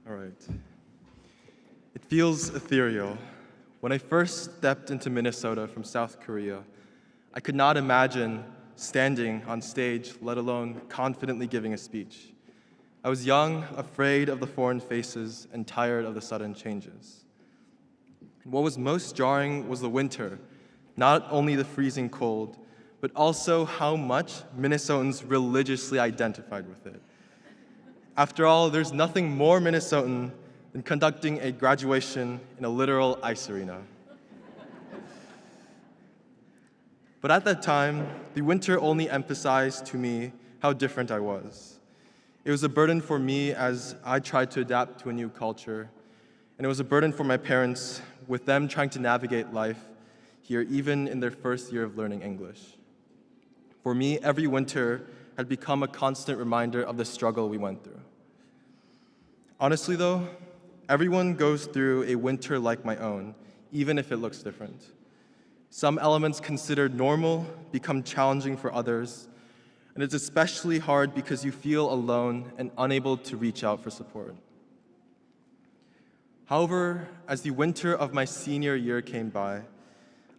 All right. It feels ethereal. When I first stepped into Minnesota from South Korea, I could not imagine standing on stage, let alone confidently giving a speech. I was young, afraid of the foreign faces, and tired of the sudden changes. What was most jarring was the winter, not only the freezing cold, but also how much Minnesotans religiously identified with it. After all, there's nothing more Minnesotan than conducting a graduation in a literal ice arena. But at that time, the winter only emphasized to me how different I was. It was a burden for me as I tried to adapt to a new culture, and it was a burden for my parents with them trying to navigate life here even in their first year of learning English. For me, every winter had become a constant reminder of the struggle we went through. Honestly though, everyone goes through a winter like my own, even if it looks different. Some elements considered normal become challenging for others, and it's especially hard because you feel alone and unable to reach out for support. However, as the winter of my senior year came by,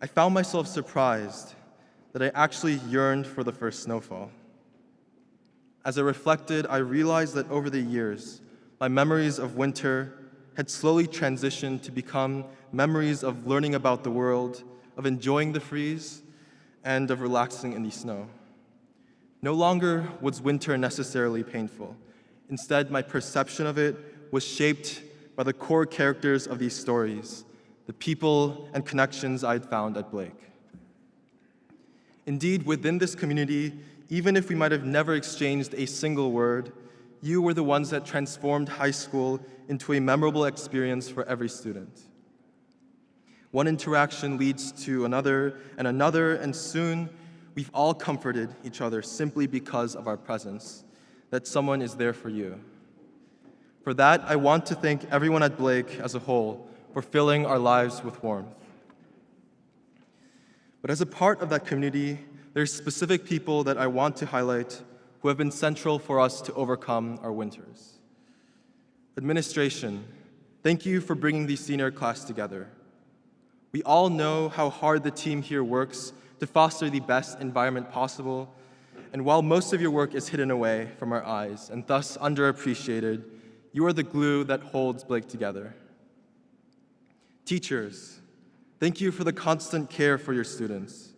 I found myself surprised that I actually yearned for the first snowfall. As I reflected, I realized that over the years, my memories of winter had slowly transitioned to become memories of learning about the world, of enjoying the freeze, and of relaxing in the snow. No longer was winter necessarily painful. Instead, my perception of it was shaped by the core characters of these stories, the people and connections I had found at Blake. Indeed, within this community, even if we might have never exchanged a single word, you were the ones that transformed high school into a memorable experience for every student. One interaction leads to another, and soon we've all comforted each other simply because of our presence, that someone is there for you. For that, I want to thank everyone at Blake as a whole for filling our lives with warmth. But as a part of that community, there's specific people that I want to highlight who have been central for us to overcome our winters. Administration, thank you for bringing the senior class together. We all know how hard the team here works to foster the best environment possible, and while most of your work is hidden away from our eyes and thus underappreciated, you are the glue that holds Blake together. Teachers, thank you for the constant care for your students.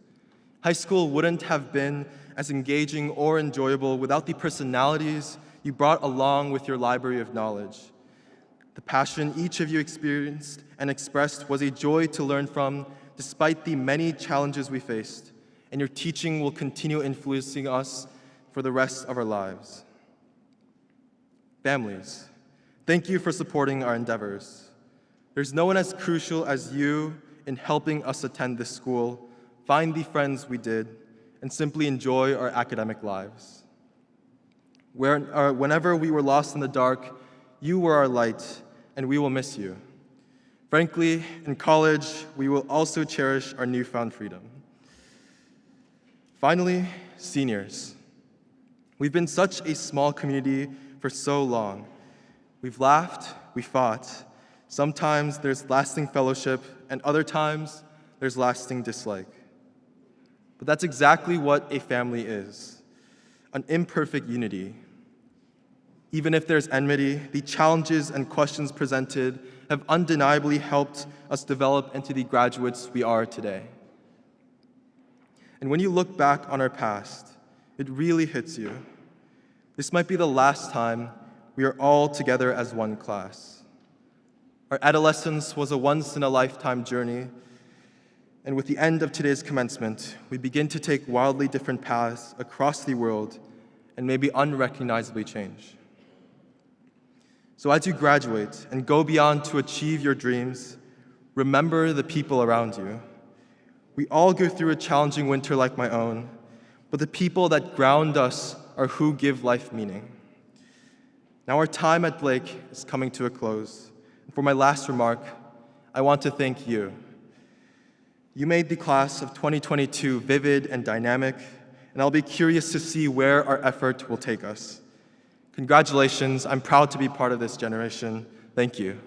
High school wouldn't have been as engaging or enjoyable without the personalities you brought along with your library of knowledge. The passion each of you experienced and expressed was a joy to learn from despite the many challenges we faced, and your teaching will continue influencing us for the rest of our lives. Families, thank you for supporting our endeavors. There's no one as crucial as you in helping us attend this school, find the friends we did, and simply enjoy our academic lives. Whenever we were lost in the dark, you were our light, and we will miss you. Frankly, in college, we will also cherish our newfound freedom. Finally, seniors. We've been such a small community for so long. We've laughed, we fought. Sometimes there's lasting fellowship, and other times there's lasting dislike. But that's exactly what a family is, an imperfect unity. Even if there's enmity, the challenges and questions presented have undeniably helped us develop into the graduates we are today. And when you look back on our past, it really hits you. This might be the last time we are all together as one class. Our adolescence was a once-in-a-lifetime journey, and with the end of today's commencement, we begin to take wildly different paths across the world and maybe unrecognizably change. So as you graduate and go beyond to achieve your dreams, remember the people around you. We all go through a challenging winter like my own, but the people that ground us are who give life meaning. Now our time at Blake is coming to a close. And for my last remark, I want to thank you. You made the class of 2022 vivid and dynamic, and I'll be curious to see where our effort will take us. Congratulations, I'm proud to be part of this generation. Thank you.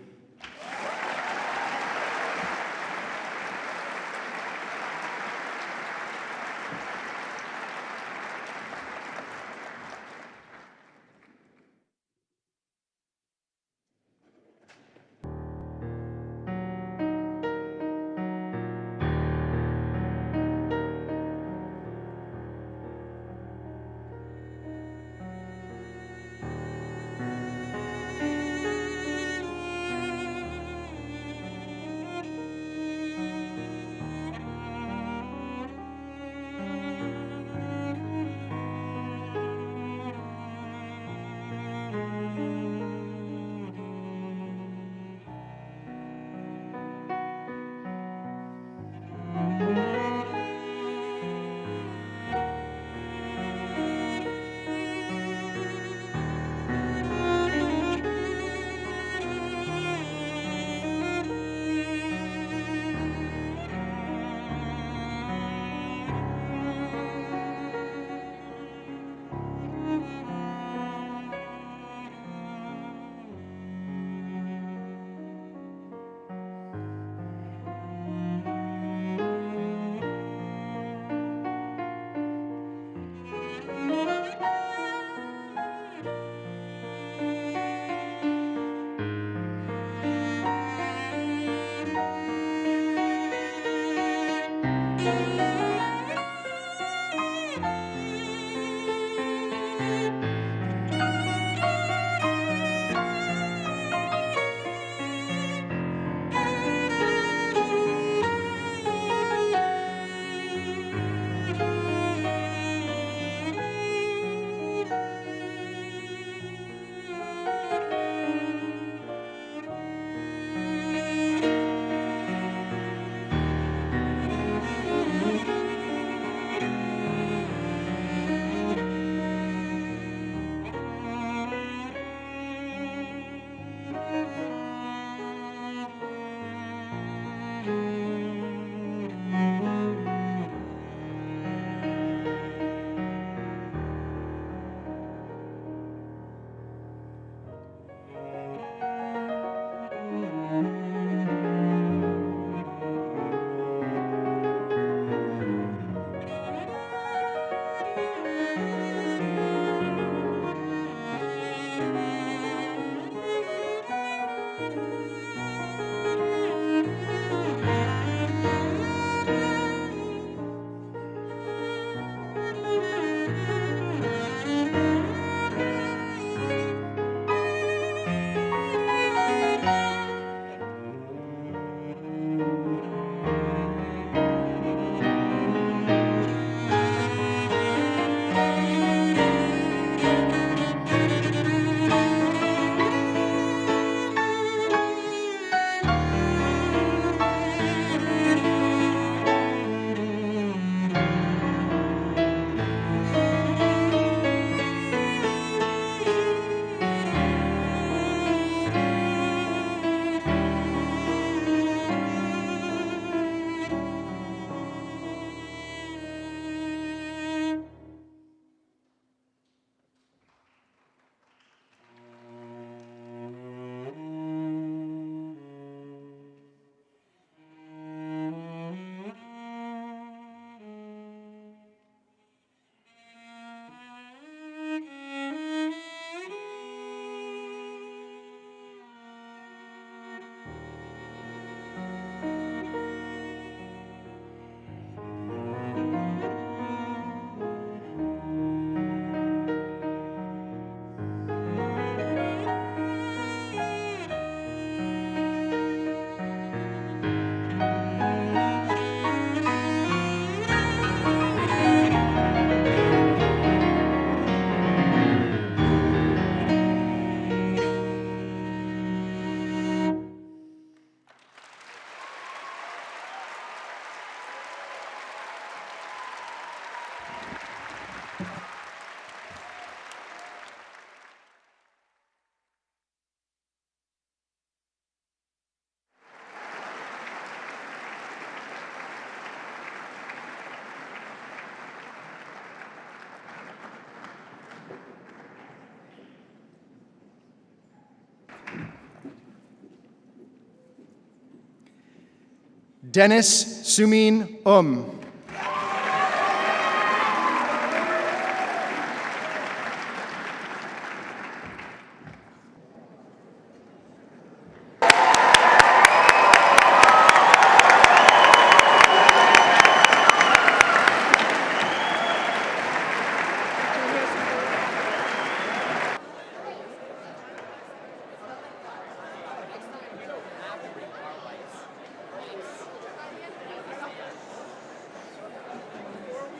Dennis Sumin